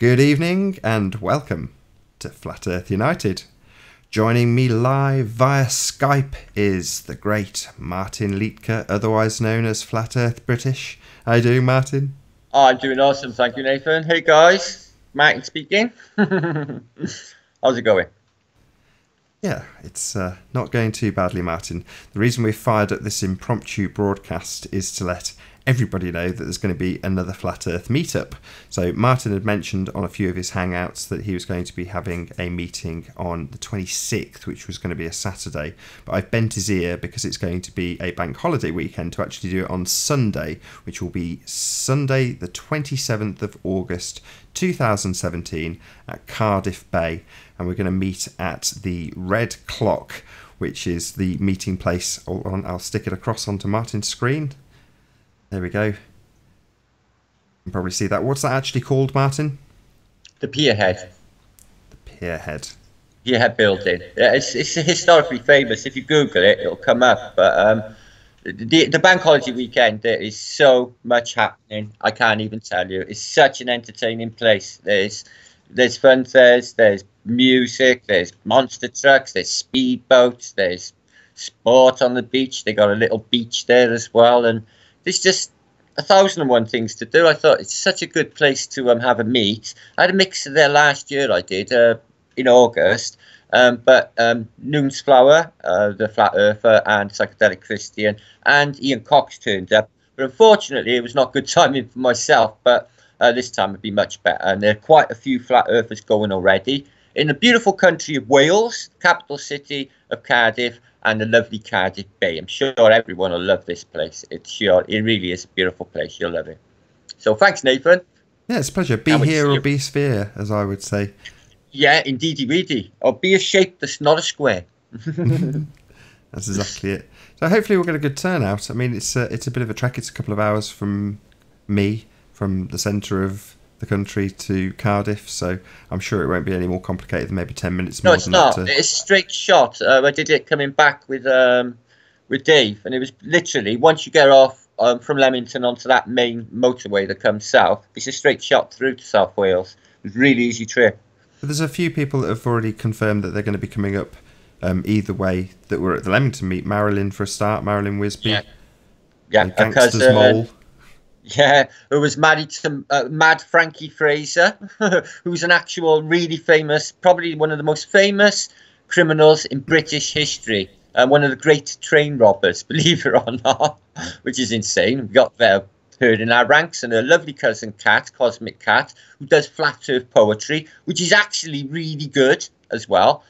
Good evening and welcome to Flat Earth United. Joining me live via Skype is the great Martin Liedtke, otherwise known as Flat Earth British. How you doing, Martin? Oh, I'm doing awesome, thank you, Nathan. Hey guys, Martin speaking. How's it going? Yeah, it's not going too badly, Martin. The reason we've fired up this impromptu broadcast is to let everybody know that there's going to be another Flat Earth meetup. So Martin had mentioned on a few of his hangouts that he was going to be having a meeting on the 26th, which was going to be a Saturday. But I've bent his ear because it's going to be a bank holiday weekend to actually do it on Sunday, which will be Sunday the 27th of August 2017 at Cardiff Bay. And we're going to meet at the Red Clock, which is the meeting place. I'll stick it across onto Martin's screen. There we go. You can probably see that. What's that actually called, Martin? The Pierhead. The Pierhead. Pierhead building. Yeah, it's historically famous. If you Google it, it'll come up. But the bank holiday weekend, there is so much happening. I can't even tell you. It's such an entertaining place. There's fun. There's music. There's monster trucks. There's speedboats. There's sport on the beach. They got a little beach there as well, and there's just 1,001 things to do. I thought it's such a good place to have a meet. I had a mix there last year. I did in August, but Noon's Flower, the Flat Earther, and Psychedelic Christian, and Ian Cox turned up. But unfortunately, it was not good timing for myself. But this time it'd be much better. And there are quite a few Flat Earthers going already in the beautiful country of Wales, capital city of Cardiff, and the lovely Cardiff Bay. I'm sure everyone will love this place. It really is a beautiful place. You'll love it. So thanks, Nathan. Yeah, it's a pleasure. Be here or be sphere, as I would say. Yeah, indeedy weedy. Or be a shape that's not a square. That's exactly it. So hopefully we'll get a good turnout. I mean, it's a bit of a trek. It's a couple of hours from me, from the centre of the country to Cardiff, so I'm sure it won't be any more complicated than maybe 10 minutes more. No, it's not. It's a straight shot. I did it coming back with Dave, and it was literally once you get off from Leamington onto that main motorway that comes south, it's a straight shot through to South Wales. It was a really easy trip. But there's a few people that have already confirmed that they're going to be coming up either way that were at the Leamington meet. Marilyn for a start, Marilyn Wisby. Yeah, Gangsters Mole. Yeah, who was married to Mad Frankie Fraser, who's an actual really famous, probably one of the most famous criminals in British history, and one of the great train robbers, believe it or not, which is insane. We've got her in our ranks, and her lovely cousin Cat, Cosmic Cat, who does flat earth poetry, which is actually really good as well.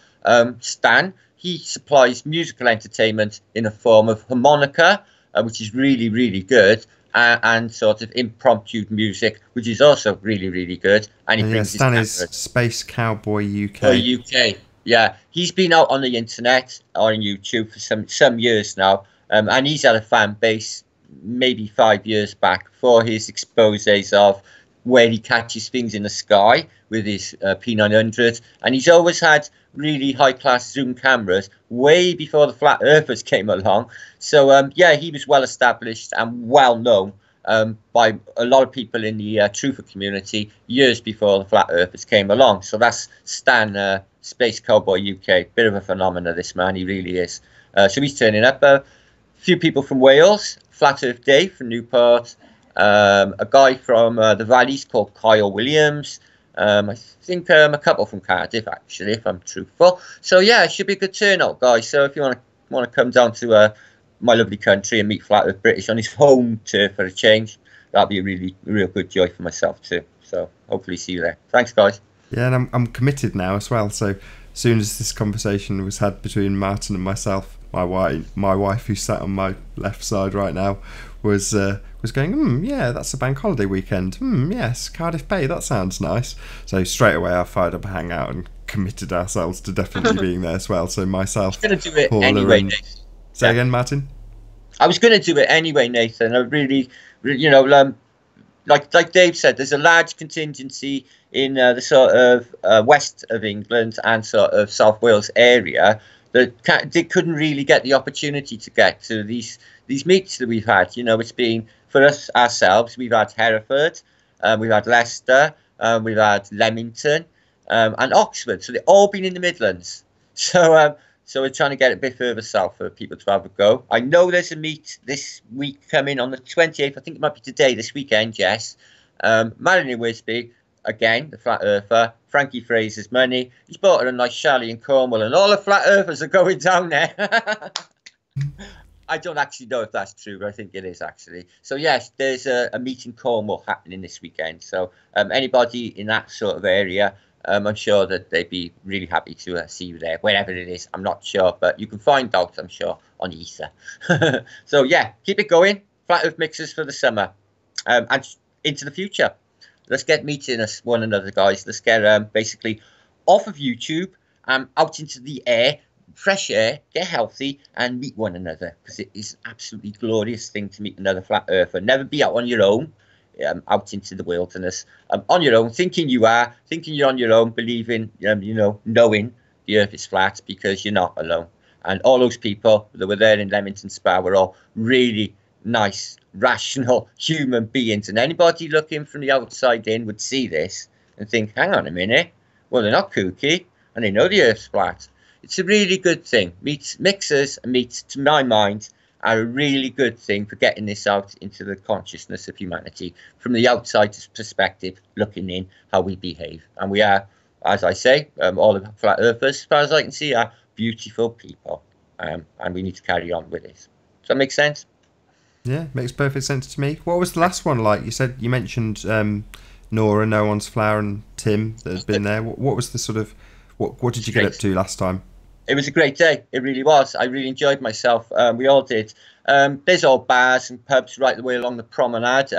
Stan, he supplies musical entertainment in a form of harmonica, which is really, really good. And sort of impromptu music, which is also really, really good. And he brings Stan is Space Cowboy UK. UK, yeah. He's been out on the internet, on YouTube for some years now, and he's had a fan base maybe 5 years back for his exposés of where he catches things in the sky with his P900, and he's always had really high-class zoom cameras way before the Flat Earthers came along. So yeah, he was well established and well known by a lot of people in the truther community years before the Flat Earthers came along. So that's Stan, Space Cowboy UK. Bit of a phenomenon, this man, he really is. So he's turning up. A few people from Wales, Flat Earth Dave from Newport, a guy from the Valleys called Kyle Williams. I think a couple from Cardiff, actually, if I'm truthful. So yeah, it should be a good turnout, guys. So if you want to come down to my lovely country and meet Flat Earth British on his home turf for a change, that'll be a real good joy for myself too. So hopefully see you there. Thanks, guys. Yeah, and I'm committed now as well. So as soon as this conversation was had between Martin and myself, my wife who sat on my left side right now was going, yeah, that's a bank holiday weekend. Yes, Cardiff Bay, that sounds nice. So straight away I fired up a hangout and committed ourselves to definitely being there as well. So myself, I was going to do it Paula, anyway, and... Nathan. Say again, Martin? I was going to do it anyway, Nathan. I really, like Dave said, there's a large contingency in the sort of west of England and sort of South Wales area that they couldn't really get the opportunity to get to these meets that we've had. It's been for us ourselves. We've had Hereford, we've had Leicester, we've had Leamington, and Oxford. So they've all been in the Midlands. So we're trying to get it a bit further south for people to have a go. I know there's a meet this week coming on the 28th. I think it might be today, this weekend, yes. Marilyn Wisby, again, the flat earther. Frankie Fraser's money. He's bought her a nice chalet in Cornwall, and all the flat earthers are going down there. I don't actually know if that's true, but I think it is actually. So yes, there's a meet in Cornwall happening this weekend. So anybody in that sort of area, I'm sure that they'd be really happy to see you there, wherever it is. I'm not sure, but you can find out, I'm sure, on Ether. So yeah, keep it going. Flat Earth mixers for the summer, and into the future. Let's get meeting us one another, guys. Let's get basically off of YouTube, out into the air, fresh air, get healthy, and meet one another, because it is an absolutely glorious thing to meet another flat earther. Never be out on your own. Out into the wilderness, on your own, thinking you're on your own, believing, knowing the earth is flat, because you're not alone. And all those people that were there in Leamington Spa were all really nice, rational human beings. And anybody looking from the outside in would see this and think, hang on a minute, well, they're not kooky, and they know the earth's flat. It's a really good thing. Mixers and meets, to my mind, are a really good thing for getting this out into the consciousness of humanity from the outside perspective, looking in how we behave. And we are, as I say, all the flat earthers, as far as I can see, are beautiful people. And we need to carry on with this. Does that make sense? Yeah, makes perfect sense to me. What was the last one like? You mentioned Nora, No One's Flower, and Tim that has been there. What was the sort of, what did you get up to last time? It was a great day. It really was. I really enjoyed myself. We all did. There's all bars and pubs right the way along the promenade.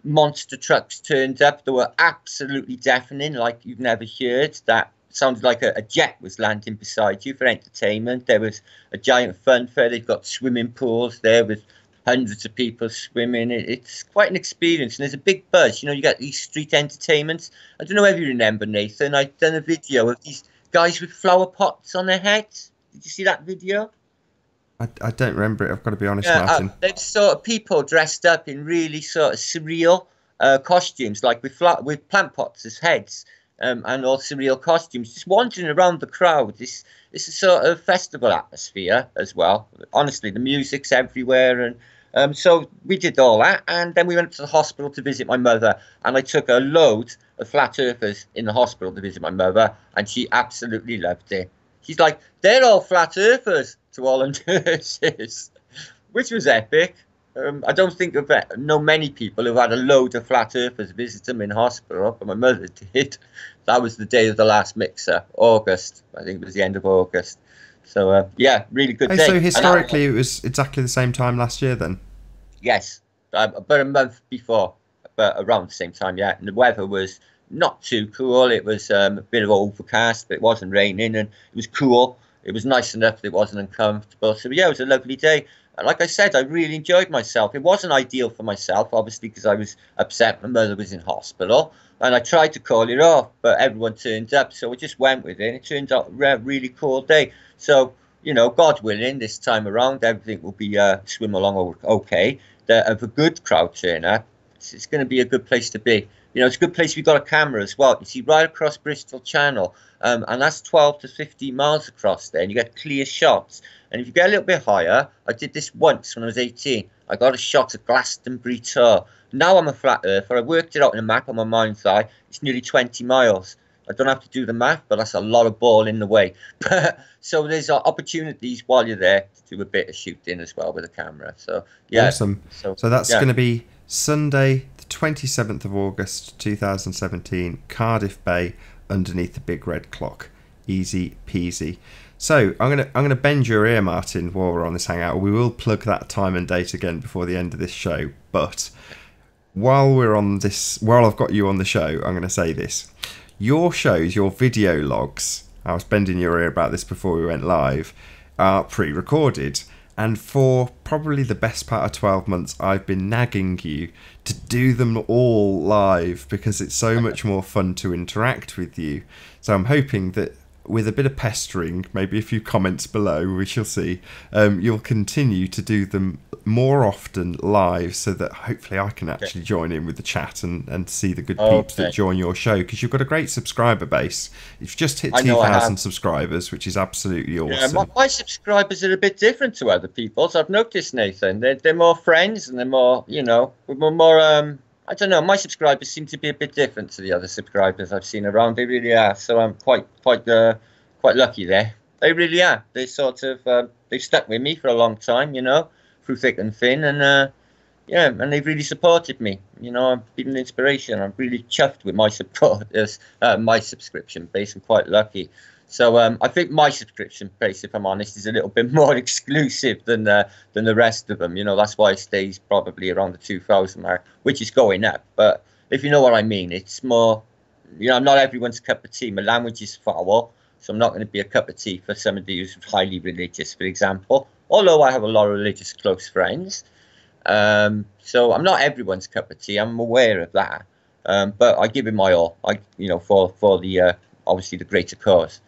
Monster trucks turned up. They were absolutely deafening, like you've never heard. That sounded like a jet was landing beside you for entertainment. There was a giant fun fair. They've got swimming pools there with hundreds of people swimming. It's quite an experience, and there's a big buzz. You get these street entertainments. I don't know if you remember, Nathan. I've done a video of these guys with flower pots on their heads. Did you see that video? I don't remember it, I've got to be honest, Martin. There's sort of people dressed up in really sort of surreal costumes, like with plant pots as heads, and all surreal costumes, just wandering around the crowd. It's a sort of festival atmosphere as well. Honestly, the music's everywhere, and so we did all that, and then we went to the hospital to visit my mother, and I took a load of flat earthers in the hospital to visit my mother, and she absolutely loved it. She's like, they're all flat earthers, to all the nurses, which was epic. I don't think I know many people who've had a load of flat earthers visit them in hospital, but my mother did. That was the day of the last mixer, August. I think it was the end of August. So yeah, really good day. So historically, it was exactly the same time last year then? Yes, about a month before, but around the same time, yeah. And the weather was not too cool. It was a bit of overcast, but it wasn't raining, and it was cool. It was nice enough that it wasn't uncomfortable. So yeah, it was a lovely day. And like I said, I really enjoyed myself. It wasn't ideal for myself, obviously, because I was upset my mother was in hospital. And I tried to call it off, but everyone turned up. So I just went with it. And it turned out a really cool day. So, God willing, this time around, everything will be swim along okay. If a good crowd turn up, it's going to be a good place to be. It's a good place. We've got a camera as well. You see right across Bristol Channel, and that's 12 to 15 miles across there, and you get clear shots. And if you get a little bit higher, I did this once when I was 18. I got a shot of Glastonbury Tor. Now I'm a flat earther. I worked it out in a map on my mind's eye. It's nearly 20 miles. I don't have to do the math, but that's a lot of ball in the way. So there's opportunities while you're there to do a bit of shooting as well with a camera. So yeah. Awesome. So that's going to be Sunday, the 27th of August 2017, Cardiff Bay, underneath the big red clock. Easy peasy. So I'm gonna bend your ear, Martin, while we're on this hangout. We will plug that time and date again before the end of this show. But while I've got you on the show, I'm gonna say this: your shows, your video logs. I was bending your ear about this before we went live. Are pre-recorded, and for probably the best part of 12 months, I've been nagging you to do them all live because it's so much more fun to interact with you. So I'm hoping that with a bit of pestering, maybe a few comments below, we shall see, you'll continue to do them more often live, so that hopefully I can actually join in with the chat and see the good peeps that join your show, because you've got a great subscriber base. You've just hit 2,000 subscribers, which is absolutely awesome. Yeah, my subscribers are a bit different to other people's. I've noticed, Nathan. They're more friends, and they're more, we're more I don't know. My subscribers seem to be a bit different to the other subscribers I've seen around. They really are. So I'm quite lucky there. They really are. They sort of they've stuck with me for a long time, through thick and thin, and and they've really supported me. I've been an inspiration. I'm really chuffed with my supporters, my subscription base. I'm quite lucky. So I think my subscription base, if I'm honest, is a little bit more exclusive than the rest of them. That's why it stays probably around the 2,000 mark, which is going up. But if you know what I mean, it's more, I'm not everyone's cup of tea. My language is foul, so I'm not going to be a cup of tea for somebody who's highly religious, for example. Although I have a lot of religious close friends, so I'm not everyone's cup of tea. I'm aware of that, but I give it my all. For the obviously the greater cause.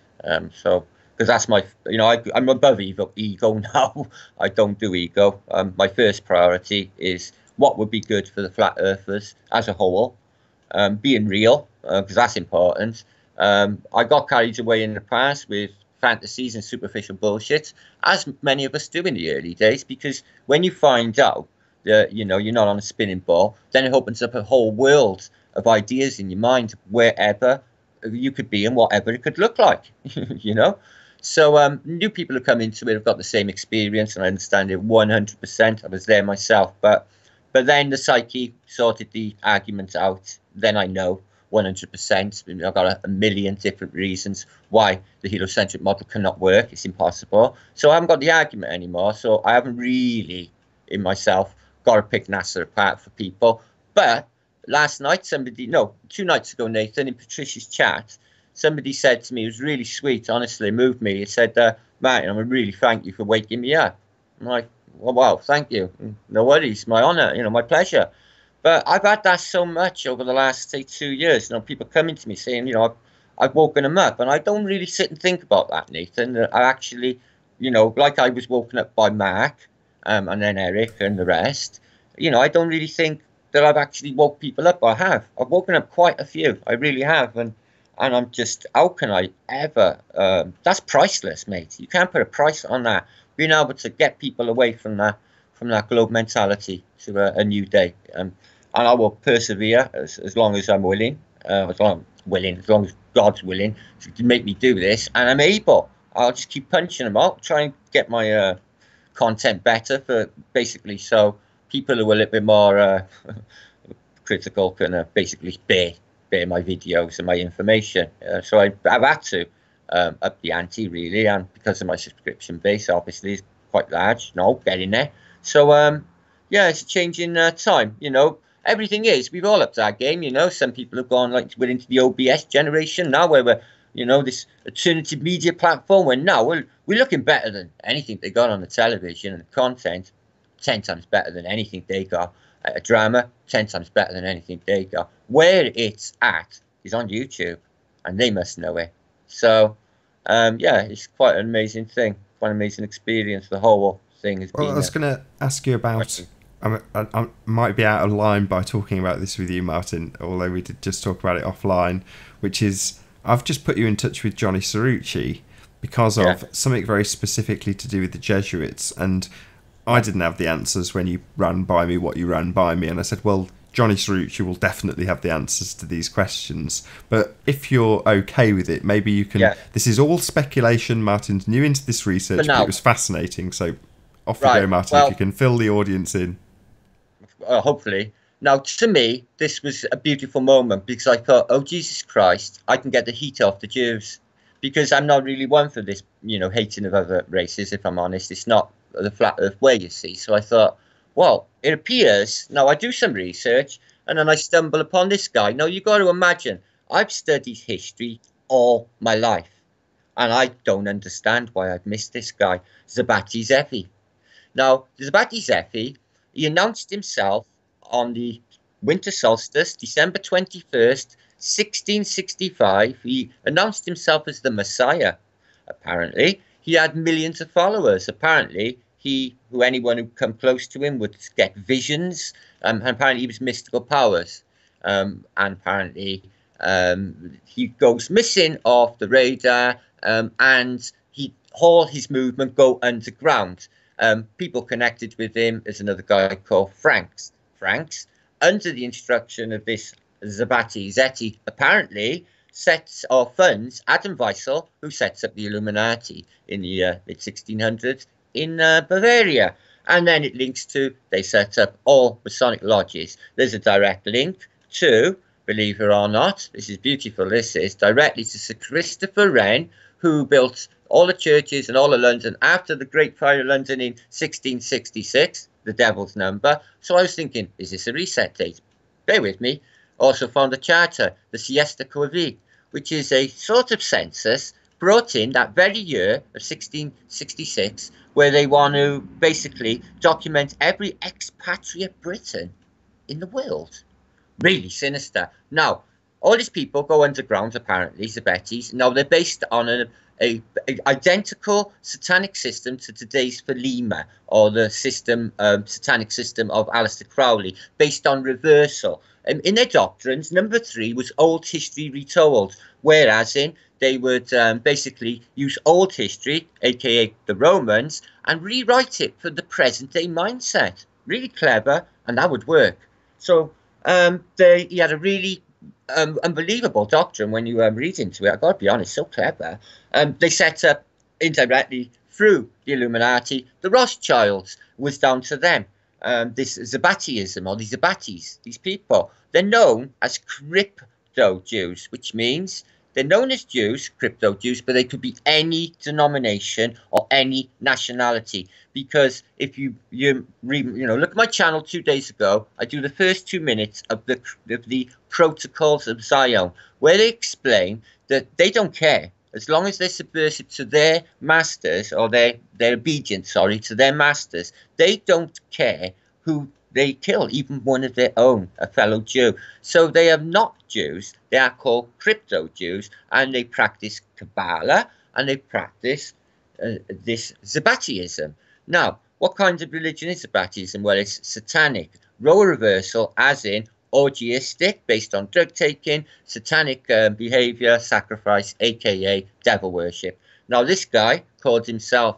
So because that's my, I'm above ego now. I don't do ego. My first priority is what would be good for the flat earthers as a whole, being real, because that's important. I got carried away in the past with fantasies and superficial bullshit, as many of us do in the early days, because when you find out that, you're not on a spinning ball, then it opens up a whole world of ideas in your mind, wherever you could be and whatever it could look like, So new people who come into it have got the same experience, and I understand it 100%. I was there myself, but then the psyche sorted the argument out. Then I know 100%. I've got a million different reasons why the heliocentric model cannot work. It's impossible. So I haven't got the argument anymore. So I haven't really, in myself, got to pick NASA apart for people. But last night, 2 nights ago, Nathan, in Patricia's chat, somebody said to me, it was really sweet, honestly, it moved me. It said, Martin, I really thank you for waking me up. I'm like, well, wow, thank you. No worries, my honor, my pleasure. But I've had that so much over the last, say, 2 years. People coming to me saying, I've woken them up. And I don't really sit and think about that, Nathan. I actually, like I was woken up by Mark, and then Eric and the rest. I don't really think that I've actually woke people up. I have. I've woken up quite a few. I really have. And I'm just, how can I ever? That's priceless, mate. You can't put a price on that. Being able to get people away from that globe mentality to a new day. And I will persevere as long as I'm willing. As long as God's willing to make me do this, and I'm able. I'll just keep punching them out, try and get my content better for basically so people who are a little bit more critical can basically bear my videos and my information. So I've had to up the ante, really, and because of my subscription base, obviously, is quite large. Getting there. So it's a change in time. Everything is. We've all upped our game. Some people have gone we're into the OBS generation now, where we're this alternative media platform. Where now we're looking better than anything they got on the television, and the content 10 times better than anything they got. A drama 10 times better than anything they got. Where it's at is on YouTube, and they must know it. So it's quite an amazing thing, quite an amazing experience. The whole thing has been. I was going to ask you about. I might be out of line by talking about this with you, Martin, although we did just talk about it offline, which is I've just put you in touch with Johnny Cerrucci because of something very specifically to do with the Jesuits, and I didn't have the answers when you ran by me what you ran by me, and I said, well, Johnny Cerrucci will definitely have the answers to these questions, but if you're okay with it, maybe you can... This is all speculation. Martin's new into this research, but it was fascinating, so off you go, Martin, if you can fill the audience in. Hopefully. Now, to me, this was a beautiful moment because I thought, oh, Jesus Christ, I can get the heat off the Jews, because I'm not really one for this, hating of other races, if I'm honest. It's not the flat earth way, you see. So I thought, well, it appears, now I do some research, and then I stumble upon this guy. Now, you've got to imagine, I've studied history all my life, and I don't understand why I've missed this guy, Zabati Zefi. Now, Zabati Zefi, he announced himself on the winter solstice, December 21st, 1665, he announced himself as the Messiah. Apparently, he had millions of followers. Apparently, anyone who come close to him would get visions. And apparently, he was mystical powers. And apparently, he goes missing off the radar, and all his movement go underground. People connected with him is another guy called Franks. Franks, under the instruction of this Zabati Zeti, apparently sets or funds Adam Weissel, who sets up the Illuminati in the mid-1600s in Bavaria. And then it links to, they set up all Masonic lodges. There's a direct link to, believe it or not, this is beautiful, this is, directly to Sir Christopher Wren, who built all the churches and all of London after the Great Fire of London in 1666, the devil's number. So I was thinking, is this a reset date? Bear with me. Also found a charter, the Siesta Coevi, which is a sort of census brought in that very year of 1666, where they want to basically document every expatriate Briton in the world. Really sinister. Now, all these people go underground, apparently, Zabetis. Now, they're based on an identical satanic system to today's Thelema, or the satanic system of Aleister Crowley, based on reversal. In their doctrines, number 3 was old history retold, whereas they would basically use old history, aka the Romans, and rewrite it for the present day mindset. Really clever, and that would work. So he had a really unbelievable doctrine when you read into it. I've got to be honest, so clever. They set up indirectly through the Illuminati. The Rothschilds was down to them. This Zabatism, or these Zabatis, these people, they're known as crypto Jews, which means they're known as Jews, crypto Jews, but they could be any denomination or any nationality. Because if you look at my channel 2 days ago, I do the first 2 minutes of the Protocols of Zion, where they explain that they don't care as long as they're subversive to their masters, or they're obedient, to their masters. They don't care who they kill, even one of their own, a fellow Jew. So they are not Jews. They are called crypto Jews, and they practice Kabbalah, and they practice this Zabatism. Now, what kind of religion is Zabatism? Well, it's satanic, role reversal, as in orgiastic, based on drug taking, satanic behavior, sacrifice, aka devil worship. Now, this guy called himself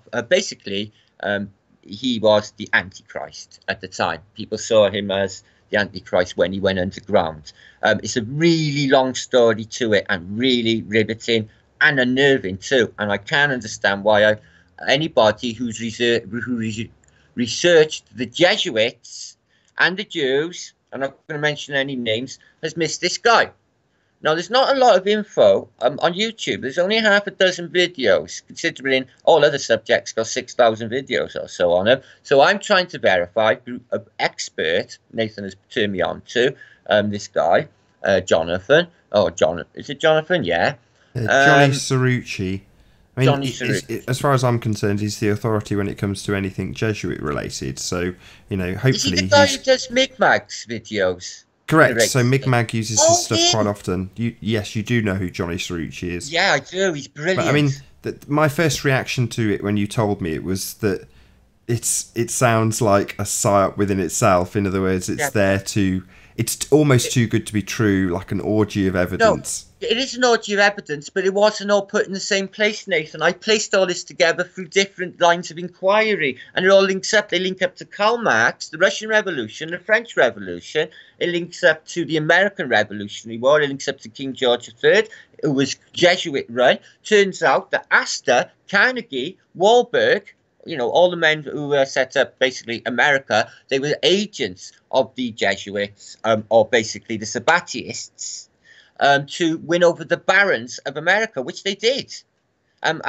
he was the Antichrist at the time. People saw him as the Antichrist when he went underground. It's a really long story to it, and really riveting and unnerving too. And I can't understand why anybody who's researched the Jesuits and the Jews, I'm not going to mention any names, has missed this guy. Now, there's not a lot of info on YouTube. There's only half a dozen videos, considering all other subjects got 6,000 videos or so on them. So I'm trying to verify through an expert, Nathan has turned me on to, this guy, Jonathan. Oh, is it Jonathan? Yeah. Johnny Cerrucci. I mean, Cerrucci. As far as I'm concerned, he's the authority when it comes to anything Jesuit related. So, hopefully... Is he the guy who does Micmac's videos? Correct. So Micmac uses his stuff quite often. Yes, you do know who Johnny Cerrucci is. Yeah, I do. He's brilliant. But, I mean, my first reaction to it when you told me it was that it sounds like a psyop within itself. In other words, it's almost too good to be true, like an orgy of evidence. No, it is an orgy of evidence, but it wasn't all put in the same place, Nathan. I placed all this together through different lines of inquiry, and it all links up. They link up to Karl Marx, the Russian Revolution, the French Revolution. It links up to the American Revolutionary War. It links up to King George III, who was Jesuit-run. Turns out that Astor, Carnegie, Wahlberg, all the men who set up basically America, they were agents of the Jesuits, or basically the Sabbatists, to win over the barons of America, which they did. And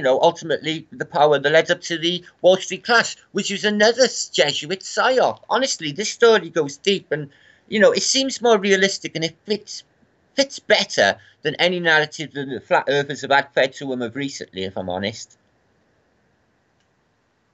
ultimately the power that led up to the Wall Street clash, which was another Jesuit psyop. Honestly, this story goes deep, and it seems more realistic, and it fits better than any narrative that the flat earthers have had fed to them of recently, if I'm honest.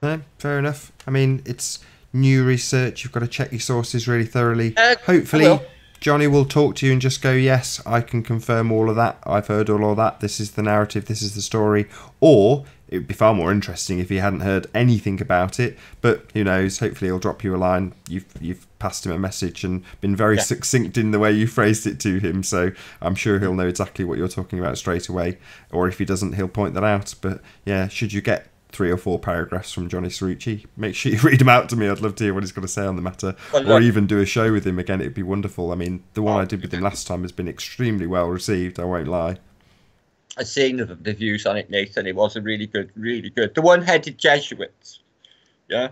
No, fair enough. I mean, it's new research. You've got to check your sources really thoroughly. Hopefully, Johnny will talk to you and just go, yes, I can confirm all of that. I've heard all of that. This is the narrative. This is the story. Or it would be far more interesting if he hadn't heard anything about it. But who knows? Hopefully he'll drop you a line. You've passed him a message and been very succinct in the way you phrased it to him. So I'm sure he'll know exactly what you're talking about straight away. Or if he doesn't, he'll point that out. But yeah, should you get 3 or 4 paragraphs from Johnny Cerrucci, make sure you read them out to me. I'd love to hear what he's got to say on the matter. Well, or even do a show with him again. It'd be wonderful. I mean, the one I did with him last time has been extremely well received, I won't lie. I've seen the views on it, Nathan. It was a really good, really good. The one-headed Jesuits. Yeah?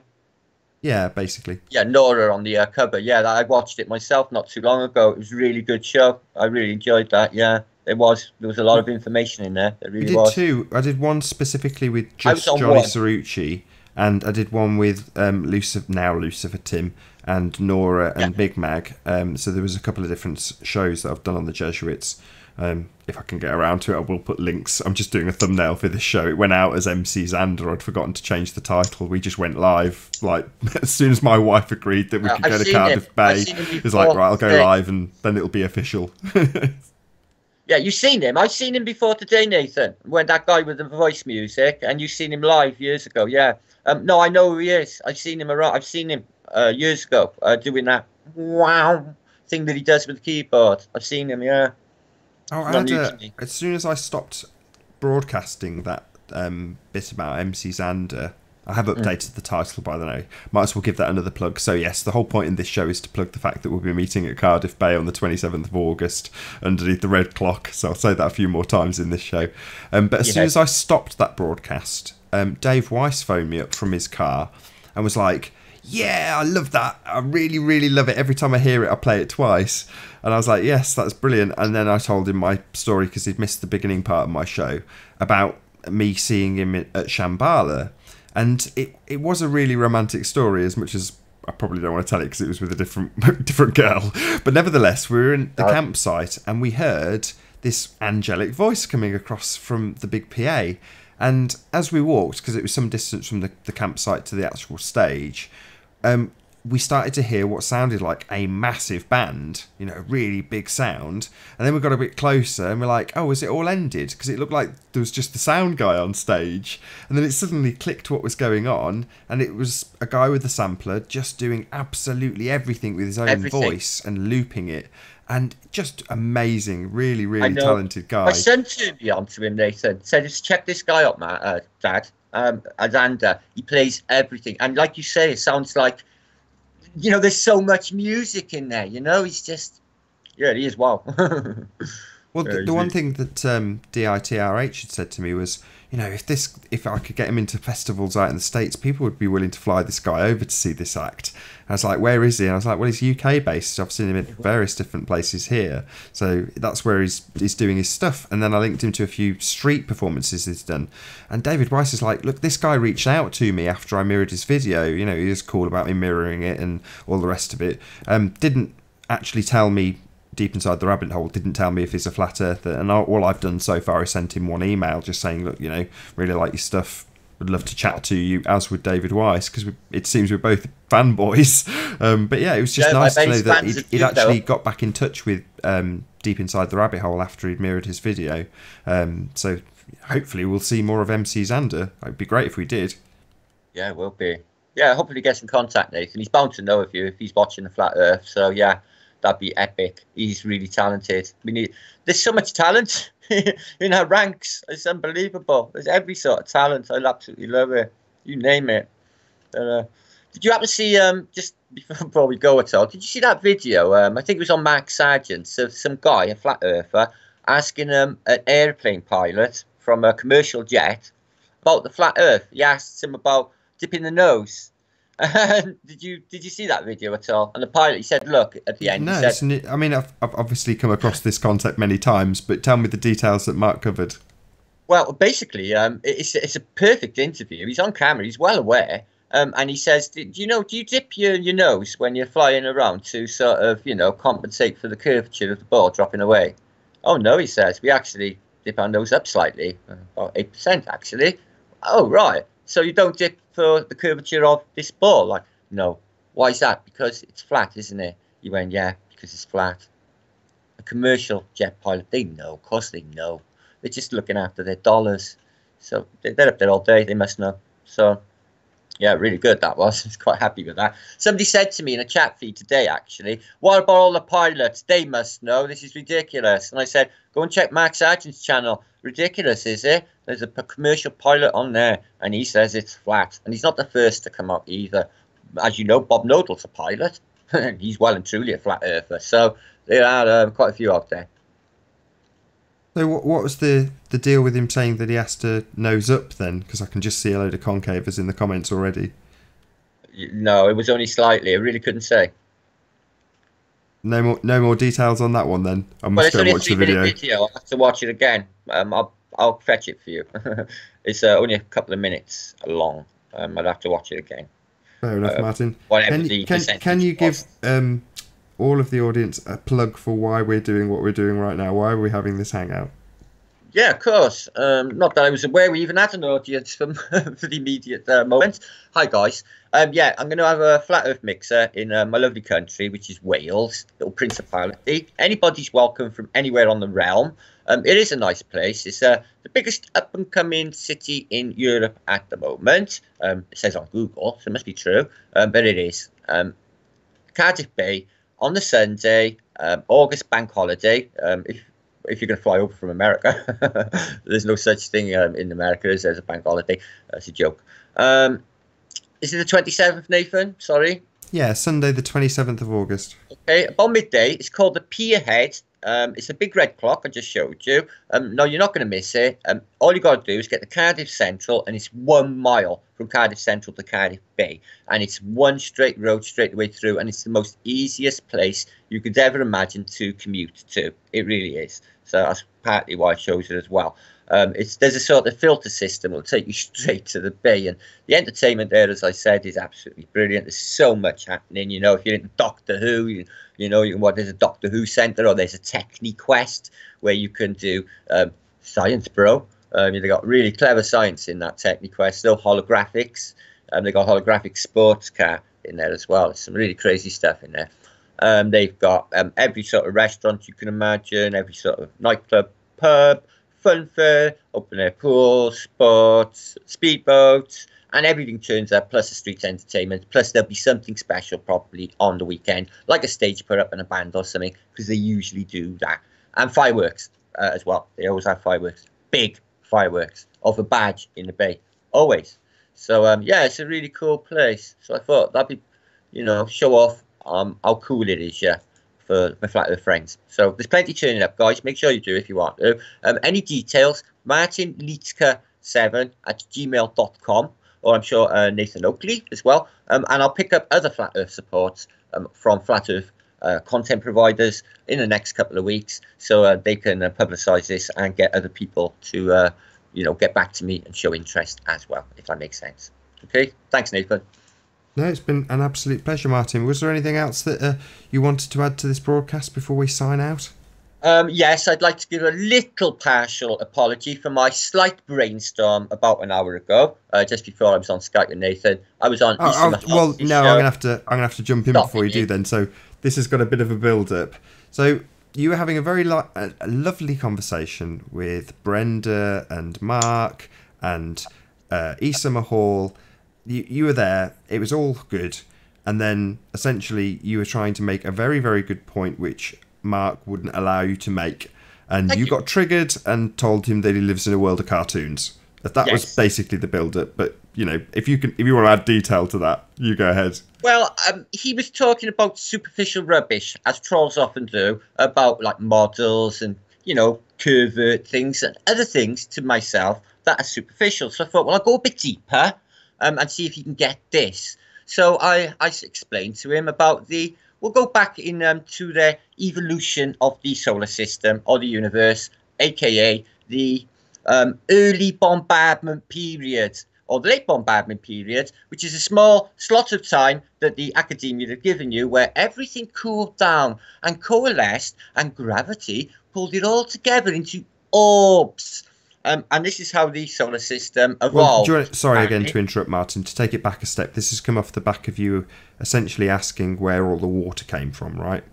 Yeah, basically. Yeah, Nora on the cover. Yeah, I watched it myself not too long ago. It was a really good show. I really enjoyed that, yeah. There was a lot of information in there. There really was. We did 2. I did one specifically with just Johnny Cerrucci, and I did one with Lucifer Tim and Nora and Big Mag. So there was a couple of different shows that I've done on the Jesuits. If I can get around to it, I will put links. I'm just doing a thumbnail for this show. It went out as MC Xander. I'd forgotten to change the title. We just went live like as soon as my wife agreed that we could go to Cardiff Bay. It was like, right, I'll go live and then it'll be official. Yeah, you've seen him. I've seen him before today, Nathan. When that guy with the voice music, and you've seen him live years ago. Yeah. No, I know who he is. I've seen him around. I've seen him years ago doing that wow thing that he does with the keyboard. I've seen him. Yeah. Oh, as soon as I stopped broadcasting that bit about MC Xander, I have updated the title, by the way. Might as well give that another plug. So yes, the whole point in this show is to plug the fact that we'll be meeting at Cardiff Bay on the 27th of August underneath the red clock. So I'll say that a few more times in this show. But as soon as I stopped that broadcast, Dave Weiss phoned me up from his car and was like, yeah, I love that. I really, really love it. Every time I hear it, I play it twice. And I was like, yes, that's brilliant. And then I told him my story, because he'd missed the beginning part of my show, about me seeing him at Shambhala. And it was a really romantic story, as much as I probably don't want to tell it because it was with a different girl. But nevertheless, we were in the campsite and we heard this angelic voice coming across from the big PA. And as we walked, because it was some distance from the campsite to the actual stage, we started to hear what sounded like a massive band, you know, really big sound. And then we got a bit closer and we're like, oh, is it all ended? Because it looked like there was just the sound guy on stage. And then it suddenly clicked what was going on. And it was a guy with a sampler just doing absolutely everything with his own voice and looping it. And just amazing, really, really talented guy. My son turned me on to him, Nathan. Said, just check this guy up, Dad. Xander, he plays everything. And like you say, it sounds like, you know, there's so much music in there, you know, he's just, yeah, he is, wow. Well, the one thing that DITRH had said to me was, you know, if I could get him into festivals out in the States, people would be willing to fly this guy over to see this act. I was like, where is he? And I was like, well, he's UK based. I've seen him in various different places here. So that's where he's doing his stuff. And then I linked him to a few street performances he's done. And David Weiss is like, look, this guy reached out to me after I mirrored his video. You know, he was cool about me mirroring it and all the rest of it. Didn't actually tell me deep inside the rabbit hole, didn't tell me if he's a flat earther. And all I've done so far is sent him one email just saying, look, you know, really like your stuff. Would love to chat to you, as would David Weiss, because it seems we're both fanboys. But yeah, it was just nice to know that he'd actually got back in touch with Deep Inside the Rabbit Hole after he'd mirrored his video. So hopefully we'll see more of MC Xander. It'd be great if we did. Yeah, it will be. Yeah, hopefully get in contact, Nathan. He's bound to know of you if he's watching the Flat Earth. So yeah, that'd be epic. He's really talented. There's so much talent in our ranks. It's unbelievable. There's every sort of talent. I absolutely love it. You name it. Did you happen to see, just before we go at all, did you see that video? I think it was on Mark Sargent, of some guy, a flat earther, asking an airplane pilot from a commercial jet about the flat earth. He asked him about dipping the nose. Did you see that video at all? And the pilot, he said, look, at the end, no, he said, I mean, I've obviously come across this concept many times, but tell me the details that Mark covered. Well, basically, it's a perfect interview. He's on camera. He's well aware. And he says, do you dip your nose when you're flying around to sort of, you know, compensate for the curvature of the ball dropping away? Oh, no, he says, we actually dip our nose up slightly, about 8% actually. Oh, right. So you don't dip for the curvature of this ball? Like, no. Why is that? Because it's flat, isn't it? He went, yeah, because it's flat. a commercial jet pilot, they know, of course they know. They're just looking after their dollars. So they're up there all day, they must know. So yeah, really good that was. I was quite happy with that. Somebody said to me in a chat feed today, actually, what about all the pilots? They must know. This is ridiculous. And I said, go and check Mark Sargent's channel. Ridiculous, is it? There's a commercial pilot on there, and he says it's flat. And he's not the first to come out either. As you know, Bob Nodel's a pilot. He's well and truly a flat earther. So there are quite a few out there. So what was the deal with him saying that he has to nose up then? Because I can just see a load of concavers in the comments already. No, it was only slightly. I really couldn't say. No more details on that one then. I must go watch the video. I'll have to watch it again. I'll fetch it for you. It's only a couple of minutes long. I'd have to watch it again. Fair enough, Martin. Can you give all of the audience a plug for why we're doing what we're doing right now? Why are we having this hangout? Yeah, of course. Not that I was aware we even had an audience for the immediate moment. Hi, guys. Yeah, I'm going to have a flat earth mixer in my lovely country, which is Wales, little principality. Anybody's welcome from anywhere on the realm. It is a nice place. It's the biggest up-and-coming city in Europe at the moment. It says on Google, so it must be true, but it is. Cardiff Bay on the Sunday, August bank holiday. If you're going to fly over from America, there's no such thing in America as a bank holiday. That's a joke. Is it the 27th, Nathan? Sorry. Yeah, Sunday the 27th of August. Okay, about midday. It's called the Pierhead. It's a big red clock I just showed you. No, you're not going to miss it. All you got to do is get to Cardiff Central, and it's 1 mile from Cardiff Central to Cardiff Bay. And it's one straight road straight the way through, and it's the most easiest place you could ever imagine to commute to. It really is. So that's partly why I chose it as well. There's a sort of filter system that will take you straight to the bay, and the entertainment there, as I said, is absolutely brilliant. There's so much happening. You know, if you're into Doctor Who, you know, there's a Doctor Who centre, or there's a Techniquest where you can do science, bro. They got really clever science in that Techniquest. Still holographics. They got holographic sports car in there as well. There's some really crazy stuff in there. They've got every sort of restaurant you can imagine, every sort of nightclub, pub, fun fair, open air pools, sports, speedboats, and everything turns up, plus the street entertainment, plus there'll be something special probably on the weekend, like a stage put up and a band or something, because they usually do that. And fireworks as well. They always have fireworks, big fireworks, of a badge in the bay, always. So yeah, it's a really cool place. So I thought that'd be, you know, show off how cool it is, yeah, for my flat earth friends. So there's plenty turning up, guys. Make sure you do if you want to. Any details, Martin Liedtke 7@gmail.com, or I'm sure Nathan Oakley as well. And I'll pick up other flat earth supports from flat earth content providers in the next couple of weeks, so they can publicize this and get other people to you know, get back to me and show interest as well, if that makes sense. Okay, thanks, Nathan. No, it's been an absolute pleasure, Martin. Was there anything else that you wanted to add to this broadcast before we sign out? Yes, I'd like to give a little partial apology for my slight brainstorm about an hour ago, just before I was on Skype with Nathan. I was on. Well, no, I'm gonna have to jump in before you do then. So this has got a bit of a build-up. So you were having a very a lovely conversation with Brenda and Mark and Issa Mahal. You were there. It was all good. And then essentially you were trying to make a very, very good point, which Mark wouldn't allow you to make. And you got triggered and told him that he lives in a world of cartoons. That was basically the build-up. But, you know, if you want to add detail to that, you go ahead. Well, he was talking about superficial rubbish, as trolls often do, about like models and, you know, covert things and other things to myself that are superficial. So I thought, well, I'll go a bit deeper and see if you can get this. So I explained to him about we'll go back to the evolution of the solar system or the universe, aka the early bombardment period or the late bombardment period, which is a small slot of time that the academia have given you where everything cooled down and coalesced and gravity pulled it all together into orbs. And this is how the solar system evolved. Well, sorry again to interrupt, Martin. To take it back a step, this has come off the back of you essentially asking where all the water came from, right?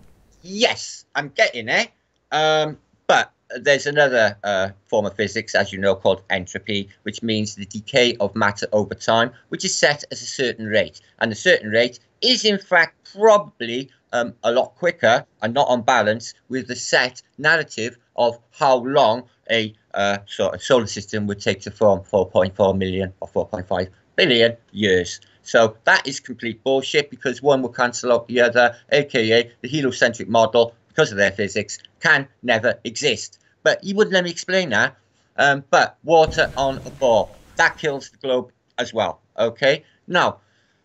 Yes, I'm getting it. But there's another form of physics, as you know, called entropy, which means the decay of matter over time, which is set at a certain rate. And the certain rate is, in fact, probably a lot quicker and not on balance with the set narrative of how long a sort of solar system would take to form, 4.4 million or 4.5 billion years. So that is complete bullshit, because one will cancel out the other, aka the heliocentric model, because of their physics, can never exist. But you wouldn't let me explain that. But water on a ball, that kills the globe as well. Okay. Now,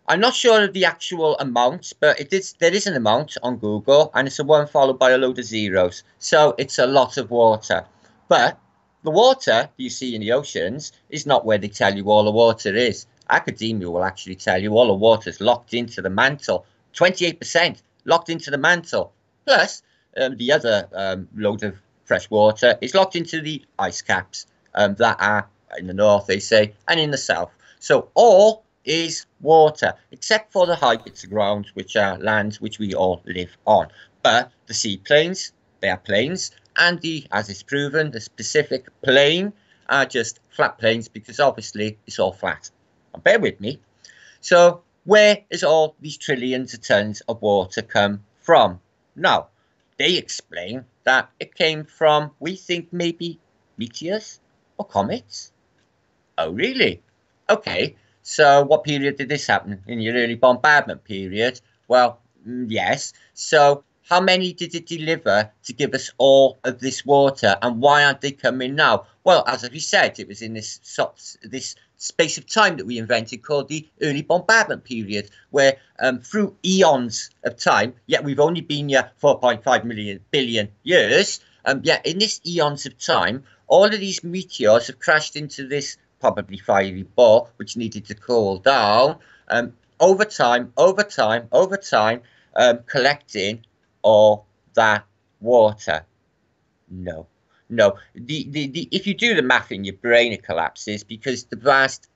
I'm not sure of the actual amount, but there is an amount on Google, and it's a one followed by a load of zeros. So it's a lot of water. But the water you see in the oceans is not where they tell you all the water is. Academia will actually tell you all the water is locked into the mantle. 28% locked into the mantle. Plus, the other load of fresh water is locked into the ice caps that are in the north, they say, and in the south. So all is water, except for the high bits of ground, which are lands which we all live on. But the sea plains, they are plains, and as is proven, the Pacific plain are just flat plains, because obviously it's all flat. And bear with me. So where is all these trillions of tons of water come from? Now, they explain that it came from, we think, maybe meteors or comets. Oh, really? Okay. So what period did this happen? In your early bombardment period? Well, yes. So how many did it deliver to give us all of this water, and why aren't they coming now? Well, as we said, it was in this space of time that we invented called the early bombardment period, where through eons of time, yet we've only been here 4.5 billion years, yet in this eons of time, all of these meteors have crashed into this probably fiery ball, which needed to cool down, over time, collecting all that water. No. If you do the math in your brain, it collapses, because the vast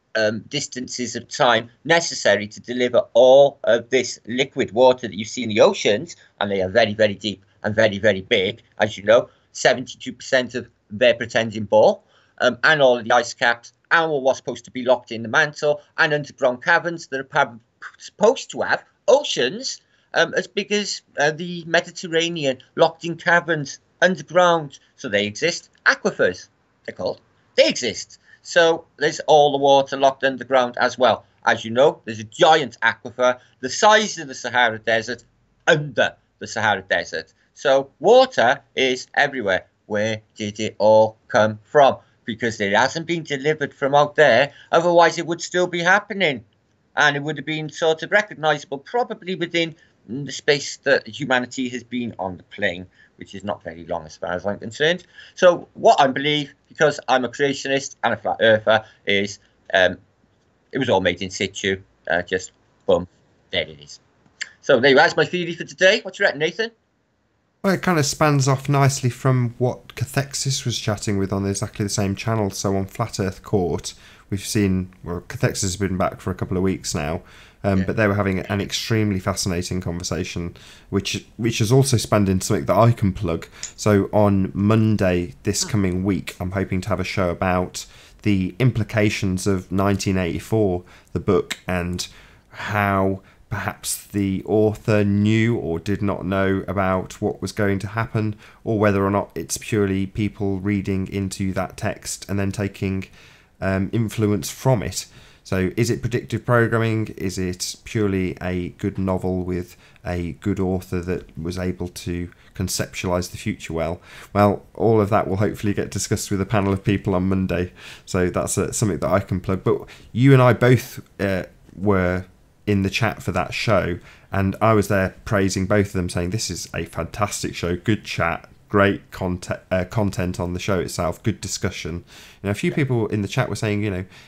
distances of time necessary to deliver all of this liquid water that you see in the oceans, and they are very, very deep and very, very big, as you know, 72% of their pretending ball, and all of the ice caps, and what's supposed to be locked in the mantle, and underground caverns that are supposed to have oceans as big as the Mediterranean, locked in caverns underground. So they exist. Aquifers, they're called. They exist. So there's all the water locked underground as well. As you know, there's a giant aquifer the size of the Sahara Desert under the Sahara Desert. So water is everywhere. Where did it all come from? Because it hasn't been delivered from out there. Otherwise, it would still be happening. And it would have been sort of recognizable probably within the space that humanity has been on the plane, which is not very long as far as I'm concerned. So what I believe, because I'm a creationist and a flat earther, is it was all made in situ. Just boom, there it is. So there you are. That's my theory for today. What do you reckon, Nathan? Well, it kind of spans off nicely from what Cathexis was chatting with on exactly the same channel. So on Flat Earth Court, we've seen, well, Cathexis has been back for a couple of weeks now, but they were having an extremely fascinating conversation, which has also spanned into something that I can plug. So on Monday this coming week, I'm hoping to have a show about the implications of 1984, the book, and how perhaps the author knew or did not know about what was going to happen, or whether or not it's purely people reading into that text and then taking influence from it. So is it predictive programming? Is it purely a good novel with a good author that was able to conceptualize the future well? Well, all of that will hopefully get discussed with a panel of people on Monday. So that's something that I can plug. But you and I both were in the chat for that show, and I was there praising both of them, saying this is a fantastic show, good chat, great content on the show itself, good discussion. A few people in the chat were saying,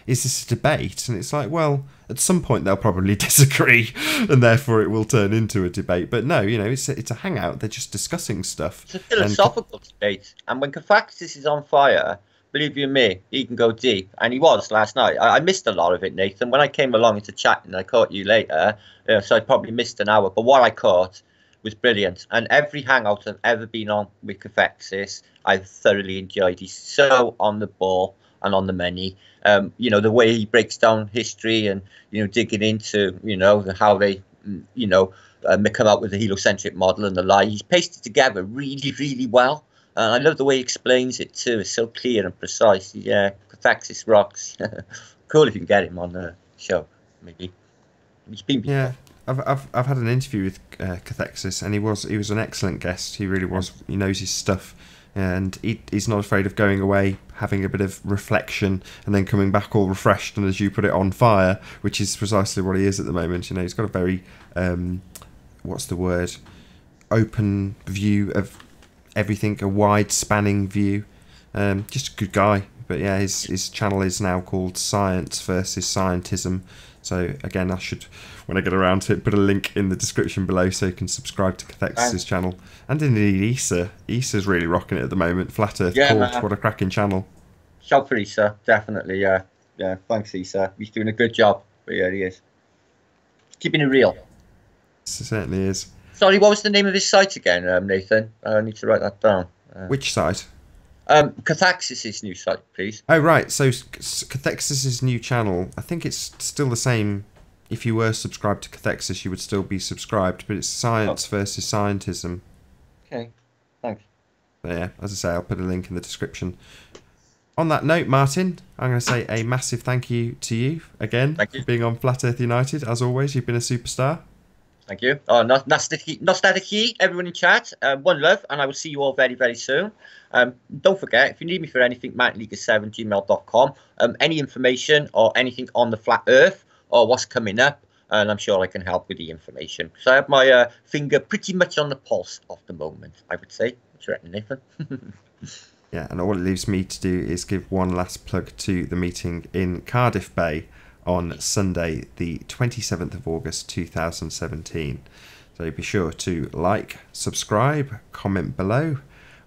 is this a debate? And it's like, well, at some point they'll probably disagree, and therefore it will turn into a debate. But no, it's a hangout. They're just discussing stuff. It's a philosophical debate, and when Cathexis is on fire, believe you me, he can go deep, and he was last night. I missed a lot of it, Nathan. When I came along into chat and I caught you later, so I probably missed an hour. But what I caught was brilliant. And every hangout I've ever been on with Cathexis, I've thoroughly enjoyed. He's so on the ball and on the money. You know, the way he breaks down history and, you know, digging into, you know, how they, you know, come out with the heliocentric model and the lie. He's pasted together really, really well. I love the way he explains it too. It's so clear and precise. Yeah, Cathexis rocks. Cool if you can get him on the show, maybe. He's been before. Yeah, I've had an interview with Cathexis, and he was an excellent guest. He really was. He knows his stuff, and he's not afraid of going away, having a bit of reflection, and then coming back all refreshed and, as you put it, on fire, which is precisely what he is at the moment. You know, he's got a very what's the word? Open view of everything, a wide spanning view. Just a good guy. But yeah, his channel is now called Science versus Scientism. So again, I should, when I get around to it, put a link in the description below so you can subscribe to Cathexis' channel. And indeed Issa. Issa's really rocking it at the moment. Flat Earth Court, what a cracking channel. Shout for Issa, definitely, yeah. Yeah, thanks Issa. He's doing a good job. But yeah, he is. Keeping it real. It certainly is. Sorry, what was the name of his site again, Nathan? I need to write that down. Which site? Cathexis' new site, please. Oh, right. So Cathexis' new channel, I think it's still the same. If you were subscribed to Cathexis, you would still be subscribed, but it's Science versus Scientism. Okay, thanks. But yeah, as I say, I'll put a link in the description. On that note, Martin, I'm going to say a massive thank you to you again for being on Flat Earth United. As always, you've been a superstar. Thank you. Oh, Nostalgic, everyone in chat. One love, and I will see you all very, very soon. Don't forget, if you need me for anything, mattleague7gmail.com. Any information or anything on the flat Earth or what's coming up, and I'm sure I can help with the information. So I have my finger pretty much on the pulse of the moment, I would say. What do you reckon, Nathan? Yeah, and all it leaves me to do is give one last plug to the meeting in Cardiff Bay on Sunday, the 27th of August 2017. So be sure to like, subscribe, comment below.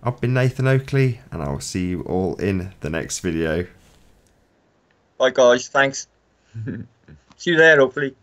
I've been Nathan Oakley, and I will see you all in the next video. Bye guys, thanks. See you there, hopefully.